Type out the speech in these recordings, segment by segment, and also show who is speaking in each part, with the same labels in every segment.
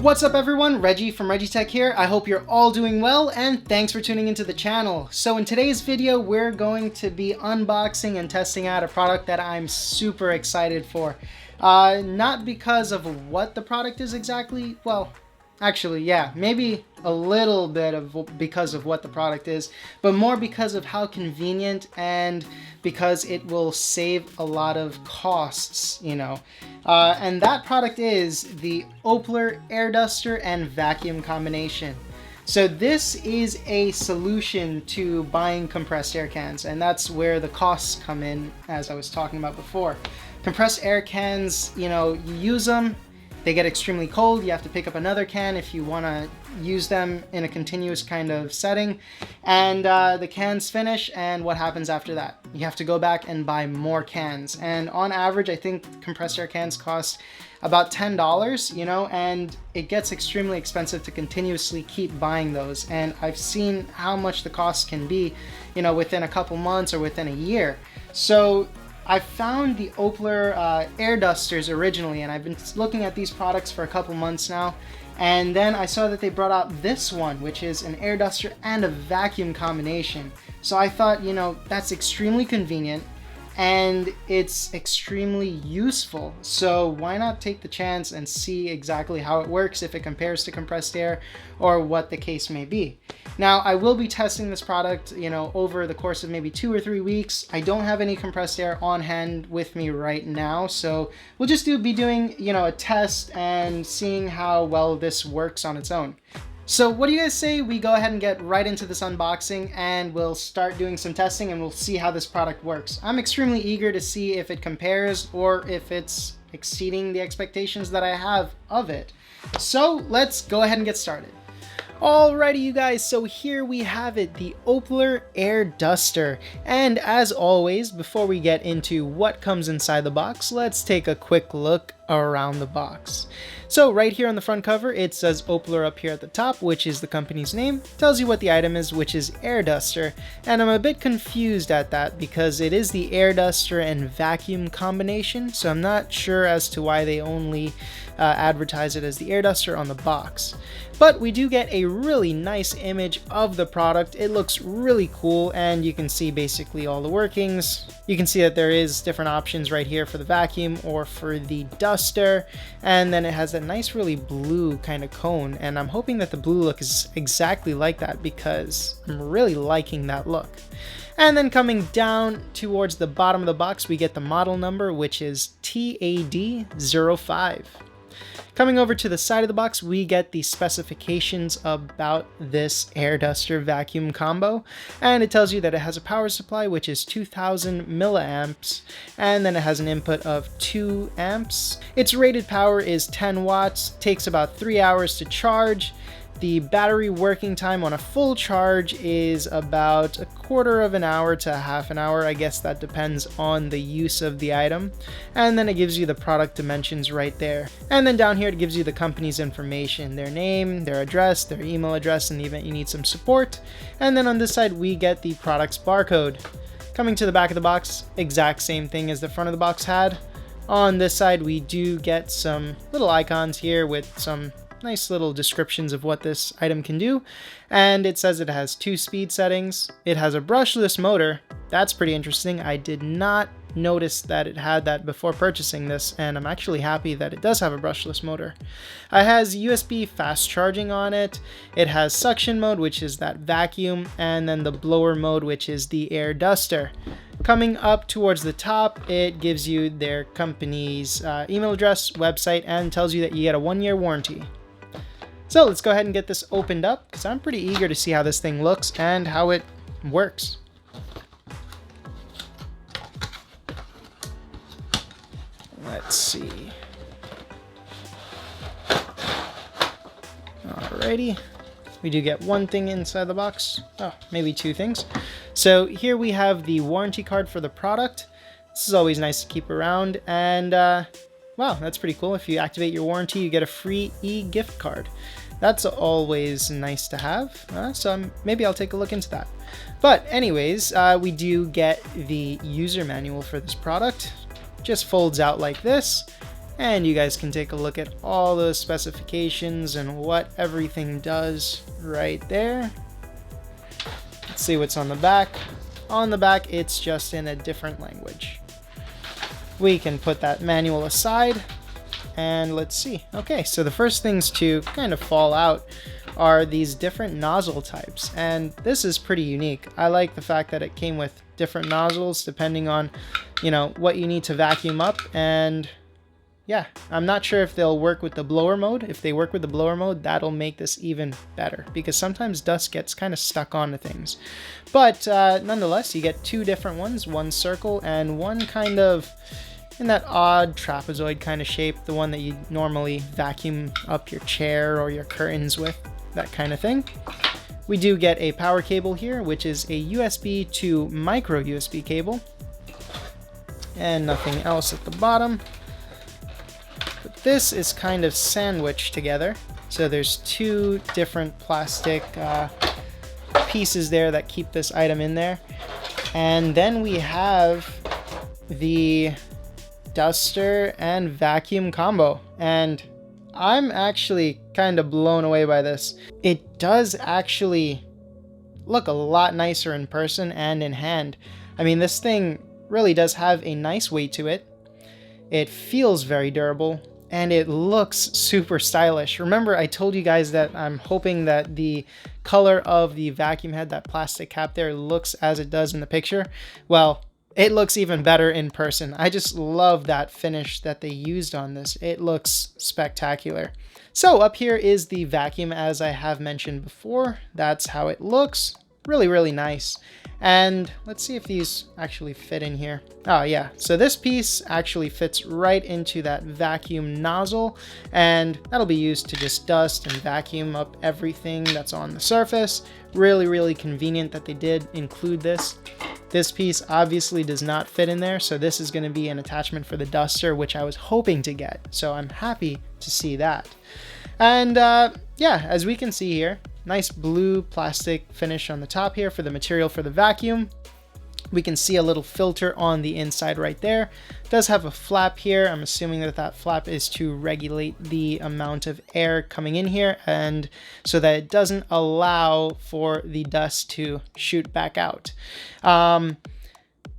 Speaker 1: What's up everyone, Reggie from ReggieTech here. I hope you're all doing well and thanks for tuning into the channel. So in today's video, we're going to be unboxing and testing out a product that I'm super excited for. Not because of what the product is exactly, well, actually, yeah, maybe a little bit of because of what the product is, but more because of how convenient and because it will save a lot of costs, you know. And that product is the Opolar air duster and vacuum combination. So this is a solution to buying compressed air cans, and that's where the costs come in, as I was talking about before. Compressed air cans, you know, you use them, they get extremely cold, you have to pick up another can if you want to use them in a continuous kind of setting, and the cans finish, and what happens after that? You have to go back and buy more cans, and on average I think compressed air cans cost about $10, you know, and it gets extremely expensive to continuously keep buying those, and I've seen how much the cost can be, you know, within a couple months or within a year. So I found the Opolar air dusters originally, and I've been looking at these products for a couple months now, and then I saw that they brought out this one, which is an air duster and a vacuum combination. So I thought, you know, that's extremely convenient and it's extremely useful, so why not take the chance and see exactly how it works, if it compares to compressed air or what the case may be. Now, I will be testing this product, you know, over the course of maybe 2 or 3 weeks. I don't have any compressed air on hand with me right now, so we'll just be doing, you know, a test and seeing how well this works on its own. So what do you guys say we go ahead and get right into this unboxing, and we'll start doing some testing and we'll see how this product works. I'm extremely eager to see if it compares or if it's exceeding the expectations that I have of it. So let's go ahead and get started. Alrighty you guys, so here we have it, the Opolar air duster. And as always, before we get into what comes inside the box, let's take a quick look around the box. So right here on the front cover, it says Opolar up here at the top, which is the company's name. Tells you what the item is, which is air duster. And I'm a bit confused at that because it is the air duster and vacuum combination, so I'm not sure as to why they only advertise it as the air duster on the box. But we do get a really nice image of the product. It looks really cool, and you can see basically all the workings. You can see that there is different options right here for the vacuum or for the duster, and then it has that nice really blue kind of cone, and I'm hoping that the blue look is exactly like that because I'm really liking that look. And then coming down towards the bottom of the box, we get the model number, which is TAD05. Coming over to the side of the box, we get the specifications about this air duster vacuum combo, and it tells you that it has a power supply which is 2000 milliamps, and then it has an input of 2 amps. Its rated power is 10 watts, takes about 3 hours to charge. The battery working time on a full charge is about a quarter of an hour to half an hour. I guess that depends on the use of the item. And then it gives you the product dimensions right there. And then down here it gives you the company's information, their name, their address, their email address in the event you need some support. And then on this side we get the product's barcode. Coming to the back of the box, exact same thing as the front of the box had. On this side we do get some little icons here with some nice little descriptions of what this item can do, and it says it has 2 speed settings. It has a brushless motor. That's pretty interesting. I did not notice that it had that before purchasing this, and I'm actually happy that it does have a brushless motor. It has USB fast charging on it. It has suction mode, which is that vacuum, and then the blower mode, which is the air duster. Coming up towards the top, it gives you their company's email address, website, and tells you that you get a 1-year warranty. So let's go ahead and get this opened up because I'm pretty eager to see how this thing looks and how it works. Let's see. Alrighty. We do get one thing inside the box. Oh, maybe 2 things. So here we have the warranty card for the product. This is always nice to keep around, and wow, that's pretty cool. If you activate your warranty, you get a free e-gift card. That's always nice to have, so maybe I'll take a look into that. But anyways, we do get the user manual for this product. Just folds out like this, And you guys can take a look at all those specifications and what everything does right there. Let's see what's on the back. On the back, it's just in a different language. We can put that manual aside and let's see. Okay, so the first things to kind of fall out are these different nozzle types, and this is pretty unique. I like the fact that it came with different nozzles depending on, you know, what you need to vacuum up. And yeah, I'm not sure if they'll work with the blower mode. If they work with the blower mode, that'll make this even better, because sometimes dust gets kind of stuck onto things. But nonetheless, you get two different ones, one circle and one kind of in that odd trapezoid kind of shape, the one that you normally vacuum up your chair or your curtains with, that kind of thing. We do get a power cable here, which is a USB to micro USB cable, and nothing else at the bottom. But this is kind of sandwiched together, so there's two different plastic pieces there that keep this item in there. And then we have the duster and vacuum combo, and I'm actually kind of blown away by this. It does actually look a lot nicer in person and in hand. I mean, this thing really does have a nice weight to it. It feels very durable and it looks super stylish. Remember, I told you guys that I'm hoping that the color of the vacuum head, that plastic cap there, looks as it does in the picture. Well, it looks even better in person. I just love that finish that they used on this. It looks spectacular. So up here is the vacuum, as I have mentioned before. That's how it looks. Really, really nice. And let's see if these actually fit in here. Oh yeah, so this piece actually fits right into that vacuum nozzle, and that'll be used to just dust and vacuum up everything that's on the surface. Really, really convenient that they did include this. This piece obviously does not fit in there, so this is going to be an attachment for the duster, which I was hoping to get. So I'm happy to see that. And yeah, as we can see here, nice blue plastic finish on the top here for the material for the vacuum. We can see a little filter on the inside right there. It does have a flap here. I'm assuming that that flap is to regulate the amount of air coming in here, and so that it doesn't allow for the dust to shoot back out.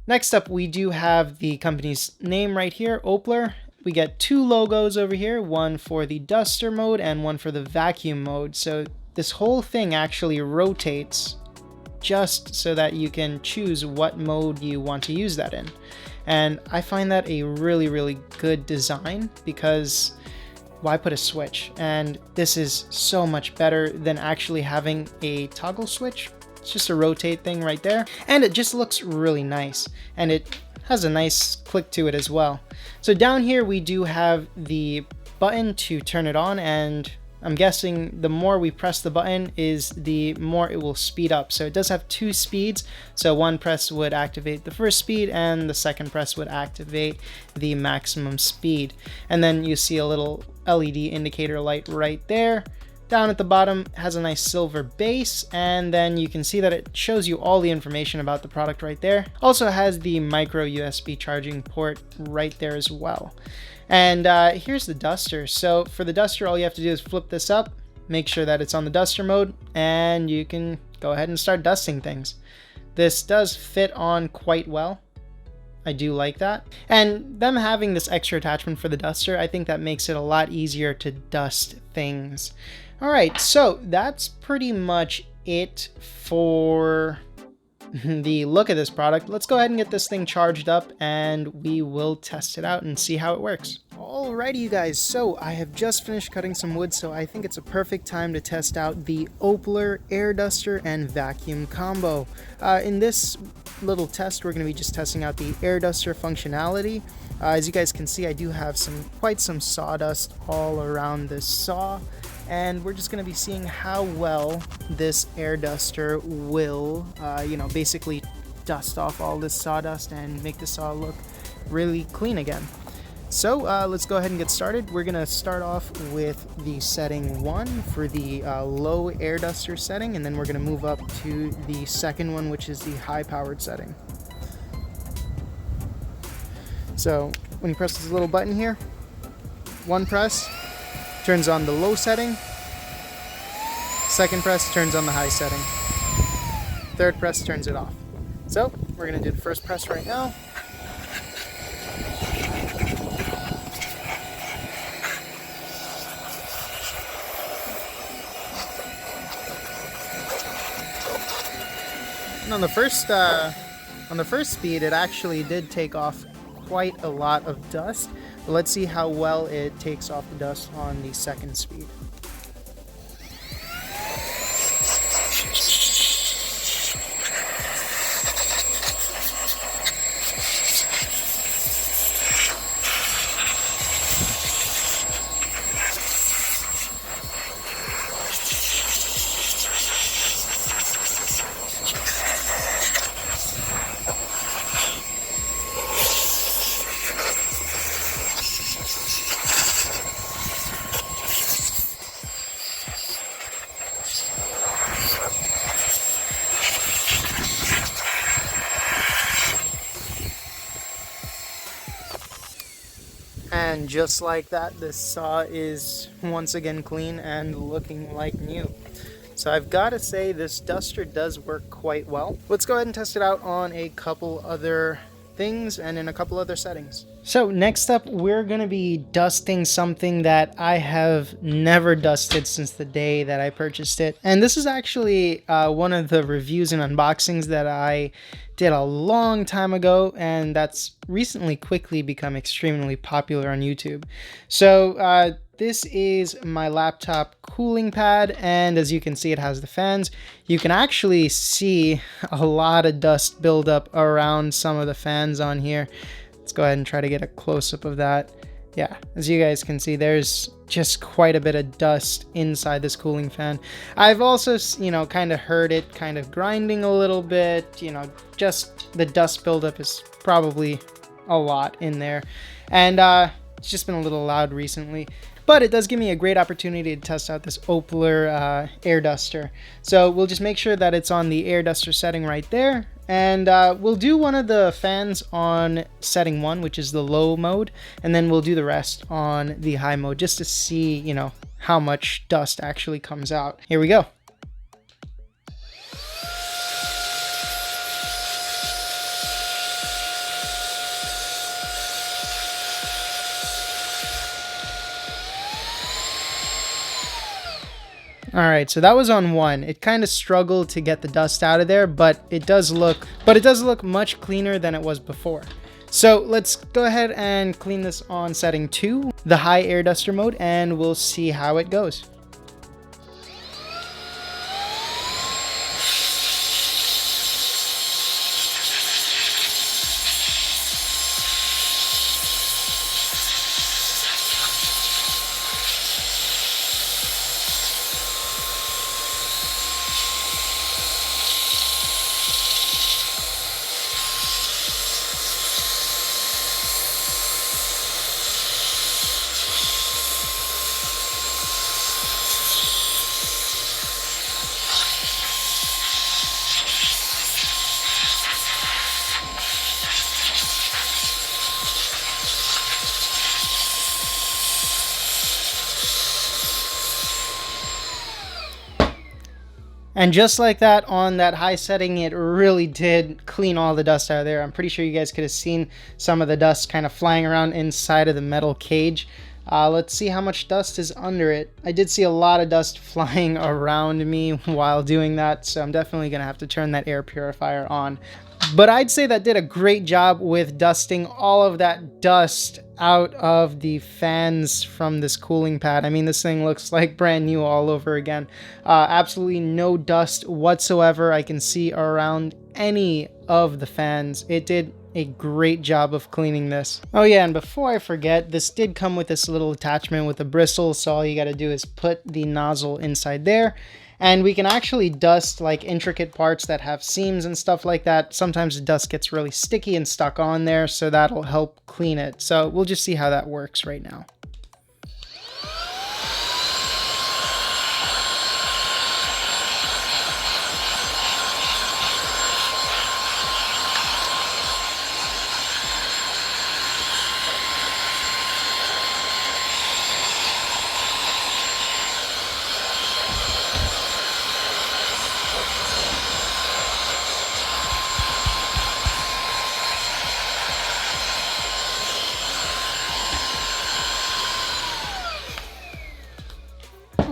Speaker 1: Next up, we do have the company's name right here, Opolar. We get two logos over here, one for the duster mode and one for the vacuum mode. So this whole thing actually rotates just so that you can choose what mode you want to use that in. And I find that a really, really good design, because why put a switch? And this is so much better than actually having a toggle switch. It's just a rotate thing right there. And it just looks really nice. And it has a nice click to it as well. So down here we do have the button to turn it on, and I'm guessing the more we press the button is the more it will speed up. So it does have two speeds. So one press would activate the first speed and the second press would activate the maximum speed. And then you see a little LED indicator light right there. Down at the bottom has a nice silver base, and then you can see that it shows you all the information about the product right there. Also has the micro USB charging port right there as well. And here's the duster. So for the duster, all you have to do is flip this up, make sure that it's on the duster mode, and you can go ahead and start dusting things. This does fit on quite well. I do like that. And them having this extra attachment for the duster, I think that makes it a lot easier to dust things. All right, so that's pretty much it for the look of this product. Let's go ahead and get this thing charged up and we will test it out and see how it works. Alrighty, you guys, so I have just finished cutting some wood, so I think it's a perfect time to test out the Opolar air duster and vacuum combo. In this little test, we're going to be just testing out the air duster functionality. As you guys can see, I do have quite some sawdust all around this saw, and we're just going to be seeing how well this air duster will, basically dust off all this sawdust and make the saw look really clean again. So let's go ahead and get started. We're going to start off with the setting 1 for the low air duster setting, and then we're going to move up to the second one, which is the high powered setting. So when you press this little button here, One press turns on the low setting. Second press turns on the high setting. Third press turns it off. So we're going to do the first press right now. And on the first speed, it actually did take off quite a lot of dust. But let's see how well it takes off the dust on the second speed. And just like that, this saw is once again clean and looking like new. So I've got to say this duster does work quite well. Let's go ahead and test it out on a couple other things and in a couple other settings. So next up, we're going to be dusting something that I have never dusted since the day that I purchased it. And this is actually one of the reviews and unboxings that I did a long time ago, and that's recently quickly become extremely popular on YouTube. So this is my laptop cooling pad, and as you can see, it has the fans. You can actually see a lot of dust buildup around some of the fans on here. Let's go ahead and try to get a close-up of that. Yeah, as you guys can see, there's just quite a bit of dust inside this cooling fan. I've also, kind of heard it kind of grinding a little bit. Just the dust buildup is probably a lot in there. And it's just been a little loud recently. But it does give me a great opportunity to test out this Opolar air duster. So we'll just make sure that it's on the air duster setting right there. And we'll do one of the fans on setting 1, which is the low mode. And then we'll do the rest on the high mode just to see, how much dust actually comes out. Here we go. Alright, so that was on 1. It kind of struggled to get the dust out of there, but it does look much cleaner than it was before. So let's go ahead and clean this on setting 2, the high air duster mode, and we'll see how it goes. And just like that, on that high setting, it really did clean all the dust out of there. I'm pretty sure you guys could have seen some of the dust kind of flying around inside of the metal cage. Let's see how much dust is under it. I did see a lot of dust flying around me while doing that, so I'm definitely going to have to turn that air purifier on. But I'd say that did a great job with dusting all of that dust out of the fans from this cooling pad. I mean, this thing looks like brand new all over again. Absolutely no dust whatsoever I can see around any of the fans. It did a great job of cleaning this. Oh yeah, and before I forget, this did come with this little attachment with a bristle, so all you got to do is put the nozzle inside there. And we can actually dust like intricate parts that have seams and stuff like that. Sometimes the dust gets really sticky and stuck on there, so that'll help clean it. So we'll just see how that works right now.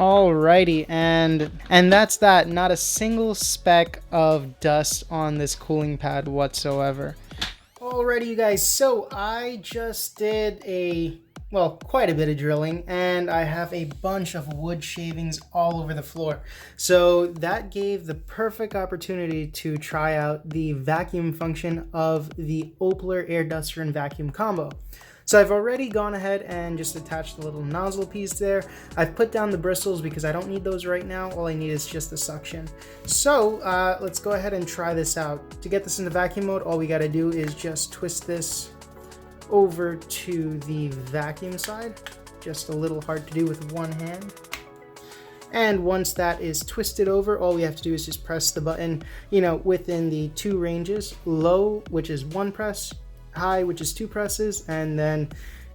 Speaker 1: Alrighty, and that's that. Not a single speck of dust on this cooling pad whatsoever. Alrighty, you guys, so I just did quite a bit of drilling, and I have a bunch of wood shavings all over the floor. So that gave the perfect opportunity to try out the vacuum function of the Opolar air duster and vacuum combo. So I've already gone ahead and just attached the little nozzle piece there. I've put down the bristles because I don't need those right now. All I need is just the suction. So let's go ahead and try this out. To get this into vacuum mode, all we got to do is just twist this over to the vacuum side. Just a little hard to do with one hand. And once that is twisted over, all we have to do is just press the button, within the 2 ranges. Low, which is 1 press, high, which is 2 presses, and then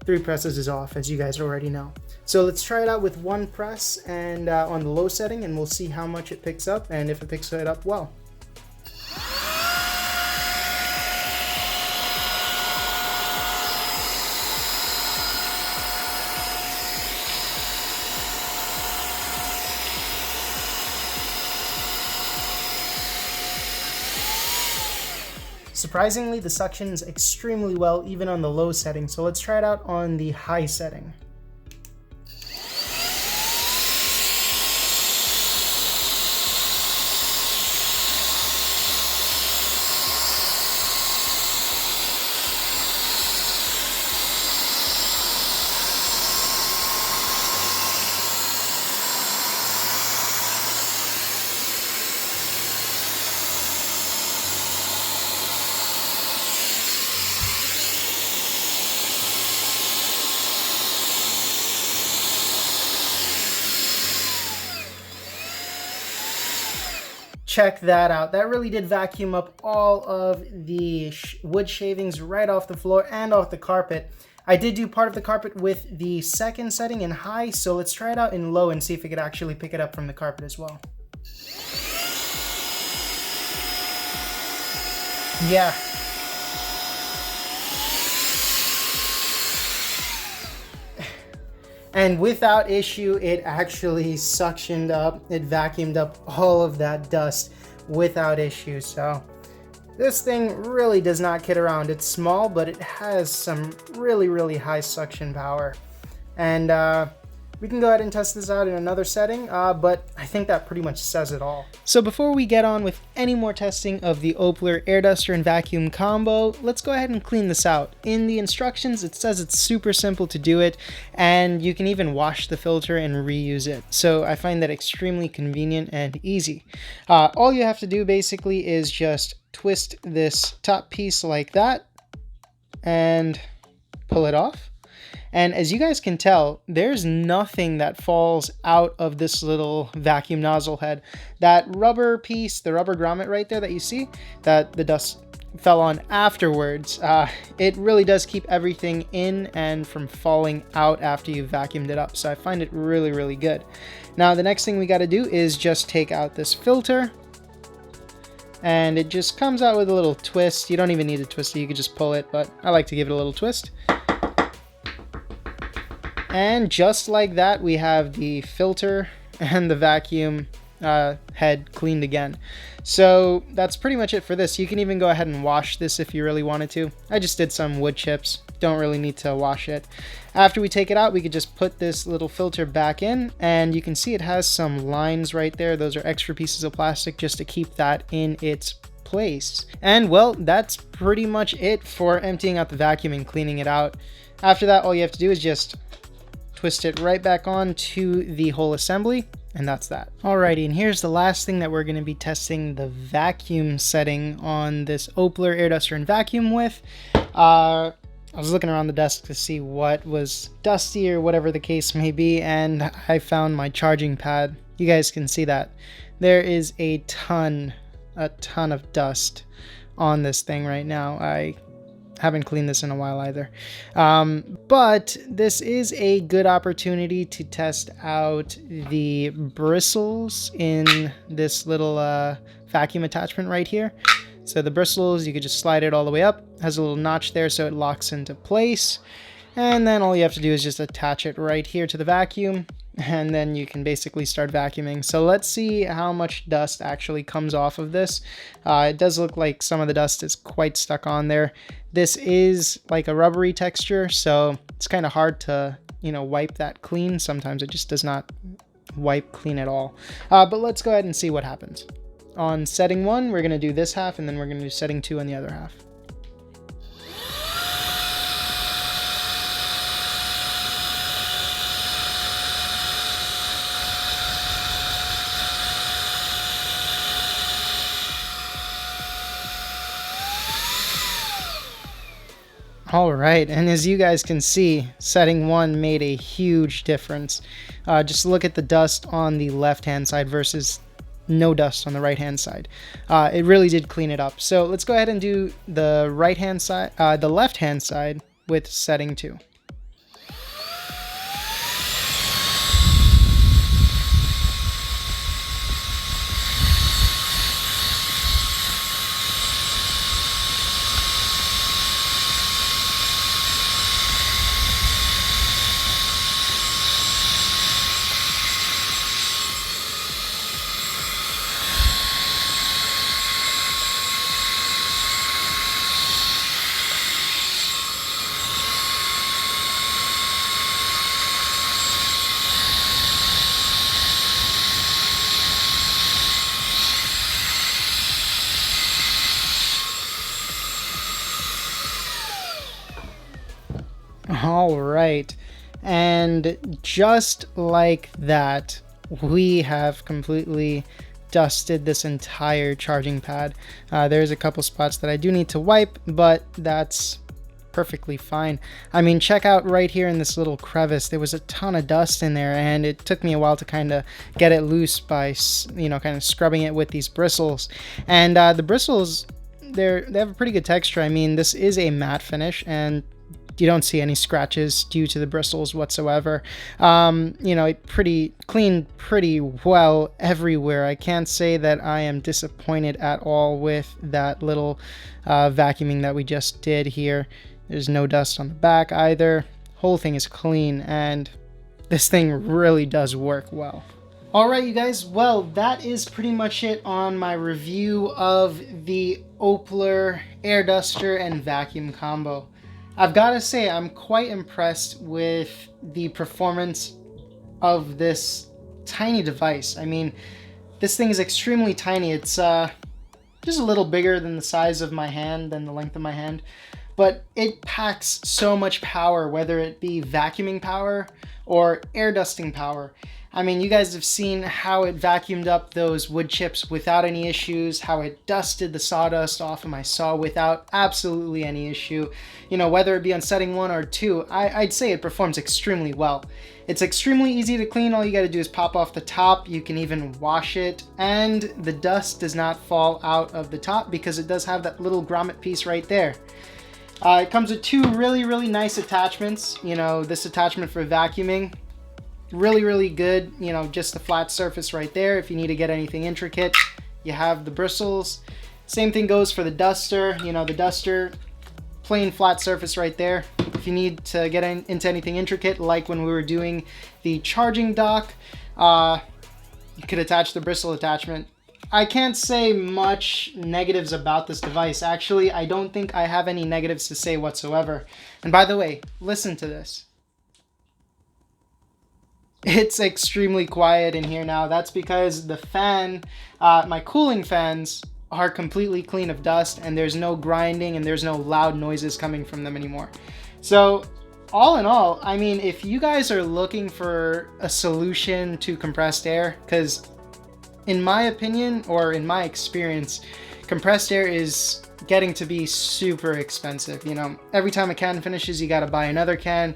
Speaker 1: 3 presses is off, as you guys already know. So let's try it out with 1 press and on the low setting, and we'll see how much it picks up and if it picks it up well. Surprisingly, the suctions extremely well even on the low setting, so let's try it out on the high setting. Check that out. That really did vacuum up all of the wood shavings right off the floor and off the carpet. I did do part of the carpet with the second setting in high, so let's try it out in low and see if it could actually pick it up from the carpet as well. Yeah. And without issue, it actually suctioned up, it vacuumed up all of that dust without issue. So this thing really does not kid around. It's small, but it has some really, really high suction power. And we can go ahead and test this out in another setting, but I think that pretty much says it all. So before we get on with any more testing of the Opolar air duster and vacuum combo, let's go ahead and clean this out. In the instructions, it says it's super simple to do it, and you can even wash the filter and reuse it. So I find that extremely convenient and easy. All you have to do basically is just twist this top piece like that and pull it off. And as you guys can tell, there's nothing that falls out of this little vacuum nozzle head. That rubber piece, the rubber grommet right there that you see, that the dust fell on afterwards, it really does keep everything in and from falling out after you've vacuumed it up. So I find it really, really good. Now, the next thing we got to do is just take out this filter. And it just comes out with a little twist. You don't even need to twist it, you could just pull it, but I like to give it a little twist. And just like that, we have the filter and the vacuum head cleaned again. So that's pretty much it for this. You can even go ahead and wash this if you really wanted to. I just did some wood chips. Don't really need to wash it. After we take it out, we could just put this little filter back in, and you can see it has some lines right there. Those are extra pieces of plastic just to keep that in its place. And well, that's pretty much it for emptying out the vacuum and cleaning it out. After that, all you have to do is just twist it right back on to the whole assembly, and that's that. Alrighty, and here's the last thing that we're going to be testing the vacuum setting on this Opolar air duster and vacuum with. I was looking around the desk to see what was dusty or whatever the case may be, and I found my charging pad. You guys can see that. There is a ton of dust on this thing right now. I haven't cleaned this in a while either. But this is a good opportunity to test out the bristles in this little vacuum attachment right here. So the bristles, you could just slide it all the way up. It has a little notch there so it locks into place. And then all you have to do is just attach it right here to the vacuum. and then you can basically start vacuuming. So let's see how much dust actually comes off of this. It does look like some of the dust is quite stuck on there. This is like a rubbery texture, so it's kind of hard to, you know, wipe that clean. Sometimes it just does not wipe clean at all. But let's go ahead and see what happens. On setting 1, we're going to do this half, and then we're going to do setting 2 on the other half. All right, and as you guys can see, setting 1 made a huge difference. Just look at the dust on the left-hand side versus no dust on the right-hand side. It really did clean it up. So let's go ahead and do the right-hand side, the left-hand side with setting 2. All right, and just like that, we have completely dusted this entire charging pad. There's a couple spots that I do need to wipe, but that's perfectly fine. I mean, check out right here in this little crevice, there was a ton of dust in there, and it took me a while to kind of get it loose by, you know, kind of scrubbing it with these bristles. And the bristles, they have a pretty good texture. I mean, this is a matte finish, and you don't see any scratches due to the bristles whatsoever. You know, it pretty clean pretty well everywhere. I can't say that I am disappointed at all with that little vacuuming that we just did here. There's no dust on the back either. Whole thing is clean, and this thing really does work well. Alright, you guys, well, that is pretty much it on my review of the Opolar air duster and vacuum combo. I've got to say, I'm quite impressed with the performance of this tiny device. I mean, this thing is extremely tiny. It's just a little bigger than the size of my hand, than the length of my hand. But it packs so much power, whether it be vacuuming power or air dusting power. I mean, you guys have seen how it vacuumed up those wood chips without any issues, how it dusted the sawdust off of my saw without absolutely any issue. You know, whether it be on setting 1 or 2, I'd say it performs extremely well. It's extremely easy to clean. All you got to do is pop off the top. You can even wash it, and the dust does not fall out of the top because it does have that little grommet piece right there. It comes with 2 really nice attachments. You know, this attachment for vacuuming, really good. You know, just the flat surface right there. If you need to get anything intricate, you have the bristles. Same thing goes for the duster. You know, the duster, plain flat surface right there. If you need to get into anything intricate, like when we were doing the charging dock, you could attach the bristle attachment. I can't say much negatives about this device. Actually, I don't think I have any negatives to say whatsoever. And by the way, listen to this. It's extremely quiet in here now. That's because the fan, my cooling fans, are completely clean of dust, and there's no grinding and there's no loud noises coming from them anymore. So all in all, I mean, if you guys are looking for a solution to compressed air, because in my opinion, or in my experience, compressed air is getting to be super expensive. You know, every time a can finishes, you got to buy another can.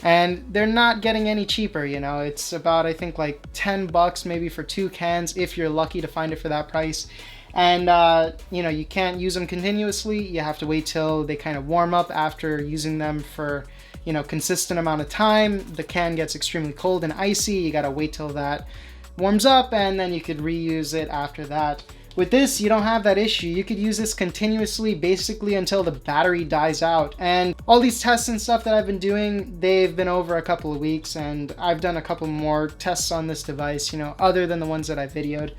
Speaker 1: And they're not getting any cheaper, you know. It's about, I think, like 10 bucks maybe for 2 cans if you're lucky to find it for that price. And, you know, you can't use them continuously. You have to wait till they kind of warm up after using them for, you know, consistent amount of time. The can gets extremely cold and icy. You got to wait till that warms up, and then you could reuse it after that. With this, you don't have that issue. You could use this continuously, basically until the battery dies out. And all these tests and stuff that I've been doing, they've been over a couple of weeks, and I've done a couple more tests on this device, you know, other than the ones that I videoed.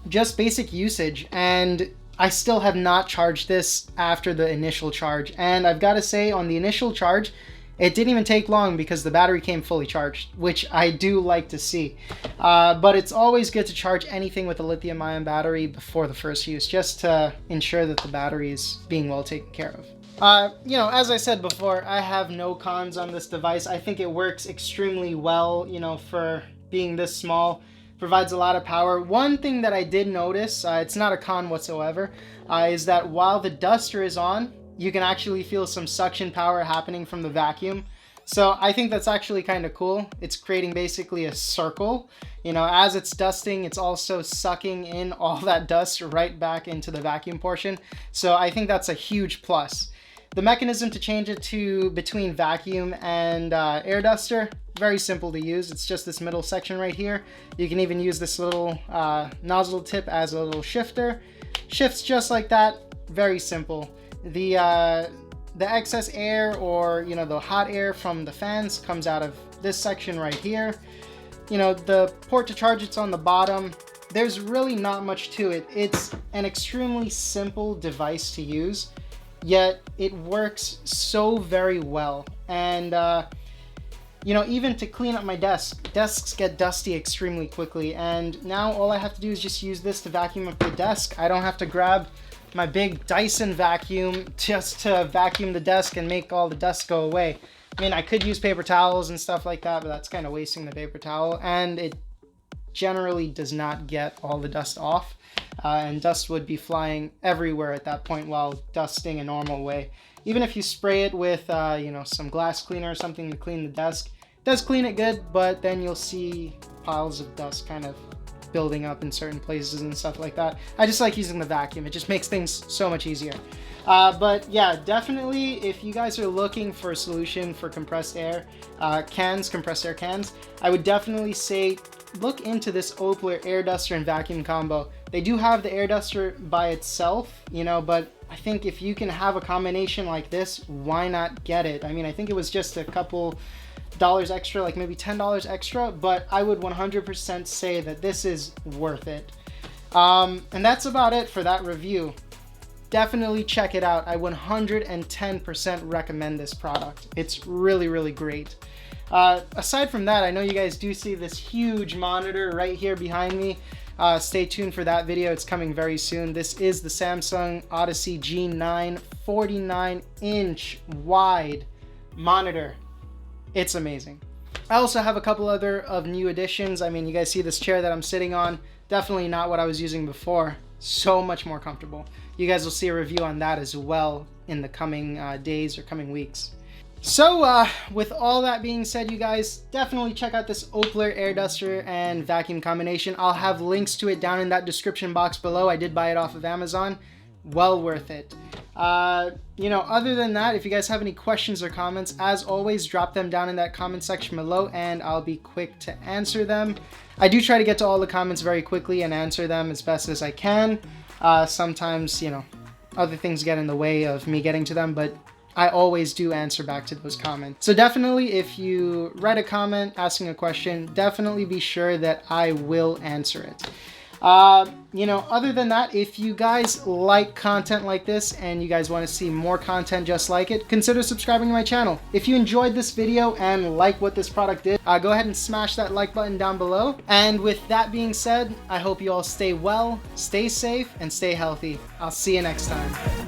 Speaker 1: Just basic usage, and I still have not charged this after the initial charge. And I've got to say, on the initial charge, it didn't even take long because the battery came fully charged, which I do like to see. But it's always good to charge anything with a lithium-ion battery before the first use, just to ensure that the battery is being well taken care of. You know, as I said before, I have no cons on this device. I think it works extremely well, you know, for being this small. Provides a lot of power. One thing that I did notice, it's not a con whatsoever, is that while the duster is on, you can actually feel some suction power happening from the vacuum. So I think that's actually kind of cool. It's creating basically a circle. You know, as it's dusting, it's also sucking in all that dust right back into the vacuum portion. So I think that's a huge plus. The mechanism to change it to between vacuum and air duster, very simple to use. It's just this middle section right here. You can even use this little nozzle tip as a little shifter. Shifts just like that, very simple. The excess air, or you know, the hot air from the fans, comes out of this section right here. You know, the port to charge, it's on the bottom. There's really not much to it. It's an extremely simple device to use, yet it works so very well. And you know, even to clean up my desks get dusty extremely quickly, and now all I have to do is just use this to vacuum up the desk. I don't have to grab my big Dyson vacuum just to vacuum the desk and make all the dust go away. I mean, I could use paper towels and stuff like that, but that's kind of wasting the paper towel, and it generally does not get all the dust off, and dust would be flying everywhere at that point while dusting a normal way. Even if you spray it with you know, some glass cleaner or something to clean the desk, it does clean it good, but then you'll see piles of dust kind of building up in certain places and stuff like that. I just like using the vacuum. It just makes things so much easier. But yeah, definitely, if you guys are looking for a solution for compressed air compressed air cans, I would definitely say look into this Opolar air duster and vacuum combo. They do have the air duster by itself, you know, but I think if you can have a combination like this, why not get it? I mean, I think it was just a couple dollars extra, like maybe $10 extra, but I would 100% say that this is worth it. And that's about it for that review. Definitely check it out. I 110% recommend this product. It's really, really great. Aside from that, I know you guys do see this huge monitor right here behind me. Stay tuned for that video. It's coming very soon. This is the Samsung Odyssey G9 49-inch wide monitor. It's amazing. I also have a couple other of new additions. I mean, you guys see this chair that I'm sitting on. Definitely not what I was using before. So much more comfortable. You guys will see a review on that as well in the coming days or coming weeks. So with all that being said, you guys definitely check out this Opolar air duster and vacuum combination. I'll have links to it down in that description box below. I did buy it off of Amazon. Well worth it. You know, other than that, if you guys have any questions or comments, as always, drop them down in that comment section below and I'll be quick to answer them. I do try to get to all the comments very quickly and answer them as best as I can. Sometimes, you know, other things get in the way of me getting to them, but I always do answer back to those comments. So definitely, if you write a comment asking a question, definitely be sure that I will answer it. You know, other than that, if you guys like content like this and you guys want to see more content just like it, consider subscribing to my channel. If you enjoyed this video and like what this product did, go ahead and smash that like button down below. And with that being said, I hope you all stay well, stay safe, and stay healthy. I'll see you next time.